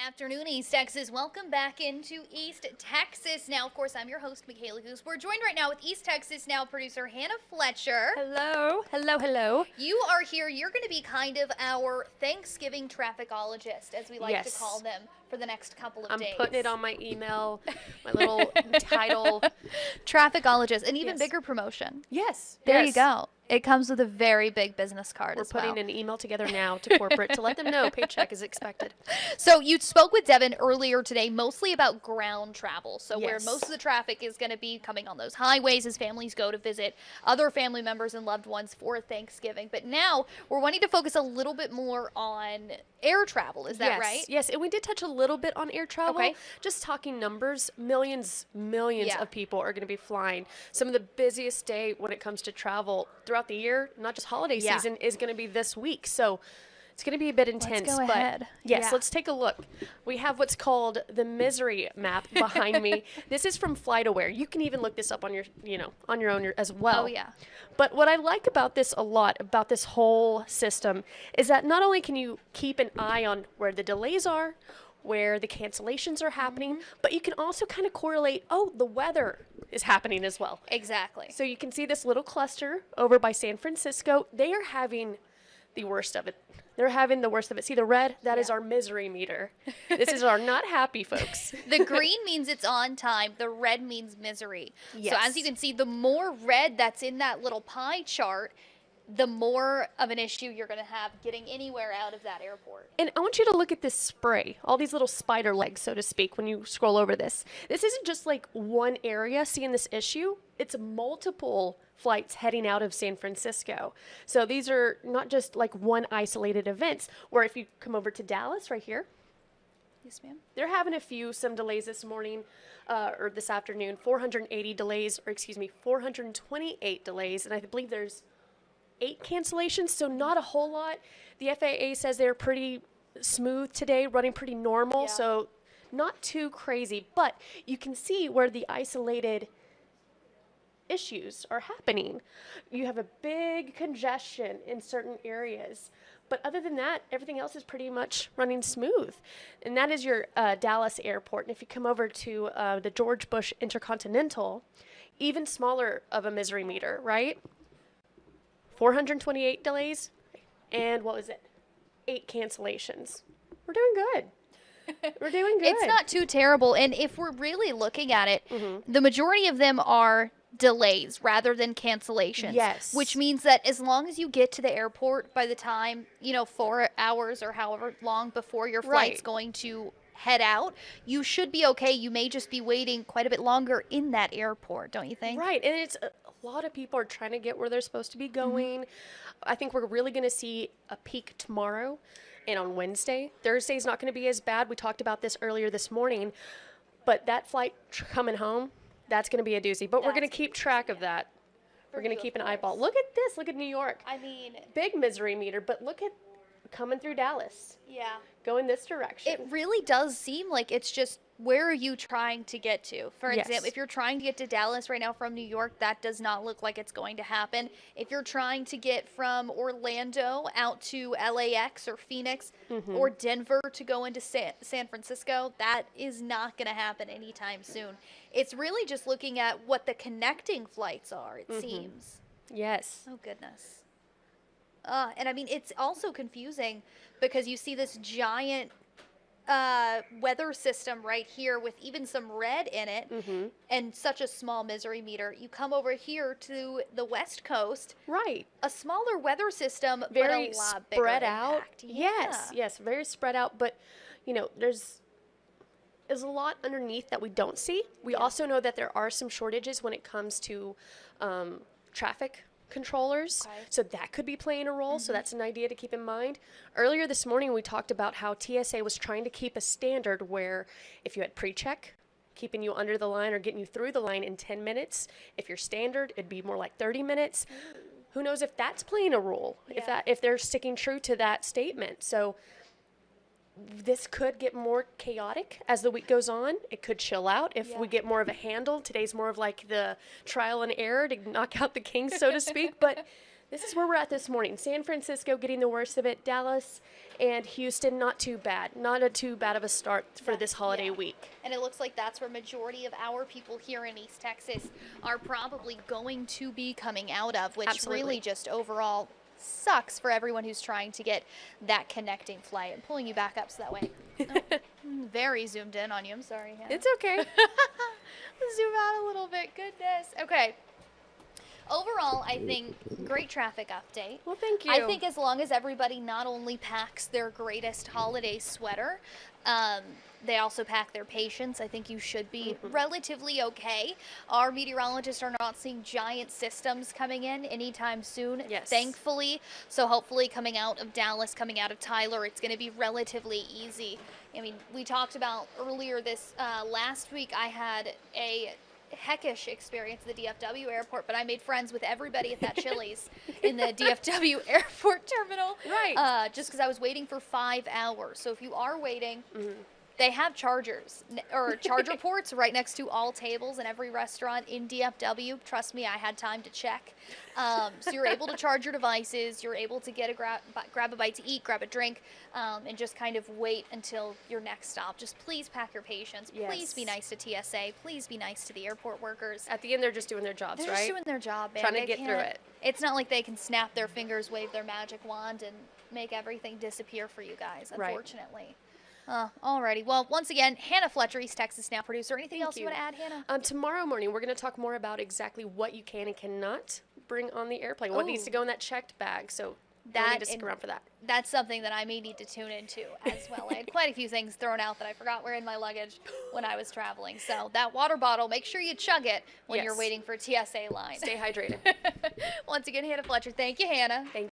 afternoon, East Texas. Welcome back into East Texas. Now, of course, I'm your host, Michaela Goose. We're joined right now with East Texas Now producer Hannah Fletcher. Hello, hello, hello. You are here. You're going to be kind of our Thanksgiving trafficologist, as we like to call them, for the next couple of days. I'm putting it on my email, my little title. Trafficologist, an even bigger promotion. Yes. There you go. It comes with a very big business card as well. We're putting an email together now to corporate to let them know paycheck is expected. So you spoke with Devin earlier today, mostly about ground travel. So where most of the traffic is going to be coming on those highways as families go to visit other family members and loved ones for Thanksgiving. But now we're wanting to focus a little bit more on air travel. Is that right? Yes, and we did touch a little bit on air travel. Okay. Just talking numbers, millions of people are going to be flying. Some of the busiest day when it comes to travel throughout the year, not just holiday season, is going to be this week. So it's going to be a bit intense. Let's go ahead. Yes, let's take a look. We have what's called the misery map behind me. This is from FlightAware. You can even look this up on your, on your own as well. Oh, yeah. But what I like about this a lot, about this whole system, is that not only can you keep an eye on where the delays are, where the cancellations are happening, but you can also kind of correlate, the weather is happening as well. Exactly. So you can see this little cluster over by San Francisco. They are having the worst of it. They're having the worst of it. See the red? That is our misery meter. This is our not happy folks. The green means it's on time. The red means misery. Yes. So as you can see, the more red that's in that little pie chart, the more of an issue you're going to have getting anywhere out of that airport. And I want you to look at this spray, all these little spider legs, so to speak, when you scroll over this. This isn't just like one area seeing this issue. It's multiple flights heading out of San Francisco. So these are not just like one isolated events, where if you come over to Dallas right here, yes, ma'am. They're having some delays this morning or this afternoon, 428 delays. And I believe there's 8 cancellations, so not a whole lot. The FAA says they're pretty smooth today, running pretty normal, so not too crazy. But you can see where the isolated issues are happening. You have a big congestion in certain areas. But other than that, everything else is pretty much running smooth. And that is your Dallas airport. And if you come over to the George Bush Intercontinental, even smaller of a misery meter, right? 428 delays, and what was it? 8 cancellations. We're doing good. We're doing good. It's not too terrible. And if we're really looking at it, the majority of them are delays rather than cancellations. Yes. Which means that as long as you get to the airport by the time, 4 hours or however long before your flight's going to head out, you should be okay. You may just be waiting quite a bit longer in that airport, don't you think? Right. And it's a lot of people are trying to get where they're supposed to be going. I think we're really going to see a peak tomorrow and on Wednesday. Thursday's not going to be as bad. We talked about this earlier this morning, but that flight coming home, that's going to be a doozy. But we're going to keep track of that. We're going to keep an eyeball. Look at this. Look at New York. I mean, big misery meter, but look at coming through Dallas. Yeah. Going this direction. It really does seem like it's just, where are you trying to get to? For example, if you're trying to get to Dallas right now from New York, that does not look like it's going to happen. If you're trying to get from Orlando out to LAX or Phoenix or Denver to go into San Francisco, that is not going to happen anytime soon. It's really just looking at what the connecting flights are, it seems. Yes. Oh, goodness. And I mean, it's also confusing because you see this giant weather system right here with even some red in it and such a small misery meter. You come over here to the West Coast. Right. A smaller weather system, very but a lot spread bigger out. impact. Yeah. Yes, very spread out. But, there's a lot underneath that we don't see. We also know that there are some shortages when it comes to traffic controllers, so that could be playing a role. So that's an idea to keep in mind. Earlier this morning we talked about how TSA was trying to keep a standard where if you had pre-check, keeping you under the line or getting you through the line in 10 minutes. If you're standard, it'd be more like 30 minutes. Who knows if that's playing a role, if they're sticking true to that statement. So this could get more chaotic as the week goes on. It could chill out if we get more of a handle. Today's more of like the trial and error to knock out the kinks, so to speak. But This is where we're at this morning. San Francisco getting the worst of it. Dallas and Houston, not too bad. Not too bad of a start for this holiday week. And it looks like that's where majority of our people here in East Texas are probably going to be coming out of, which really just overall sucks for everyone who's trying to get that connecting flight. I'm pulling you back up so that way. Very zoomed in on you. I'm sorry, Hannah. It's okay. Zoom out a little bit. Goodness. Okay. Overall, I think great traffic update. Well, thank you. I think as long as everybody not only packs their greatest holiday sweater, they also pack their patience. I think you should be relatively okay. Our meteorologists are not seeing giant systems coming in anytime soon, thankfully. So hopefully coming out of Dallas, coming out of Tyler, it's going to be relatively easy. I mean, we talked about earlier this last week, I had a heckish experience at the DFW airport, but I made friends with everybody at that Chili's in the DFW airport terminal. Right. Just because I was waiting for 5 hours. So if you are waiting, they have chargers or charger ports right next to all tables in every restaurant in DFW. Trust me, I had time to check. So you're able to charge your devices. You're able to get a grab a bite to eat, grab a drink, and just kind of wait until your next stop. Just please pack your patience. Please be nice to TSA. Please be nice to the airport workers. At the end, they're just doing their jobs, They're right? just doing their job, man. Trying to get through it. It's not like they can snap their fingers, wave their magic wand, and make everything disappear for you guys, unfortunately. Alrighty. Well, once again, Hannah Fletcher, East Texas Now producer. Anything else you want to add, Hannah? Tomorrow morning, we're going to talk more about exactly what you can and cannot bring on the airplane. What needs to go in that checked bag. So you'll need to stick around for that. That's something that I may need to tune into as well. I had quite a few things thrown out that I forgot were in my luggage when I was traveling. So that water bottle, make sure you chug it when you're waiting for TSA line. Stay hydrated. Once again, Hannah Fletcher. Thank you, Hannah. Thank you.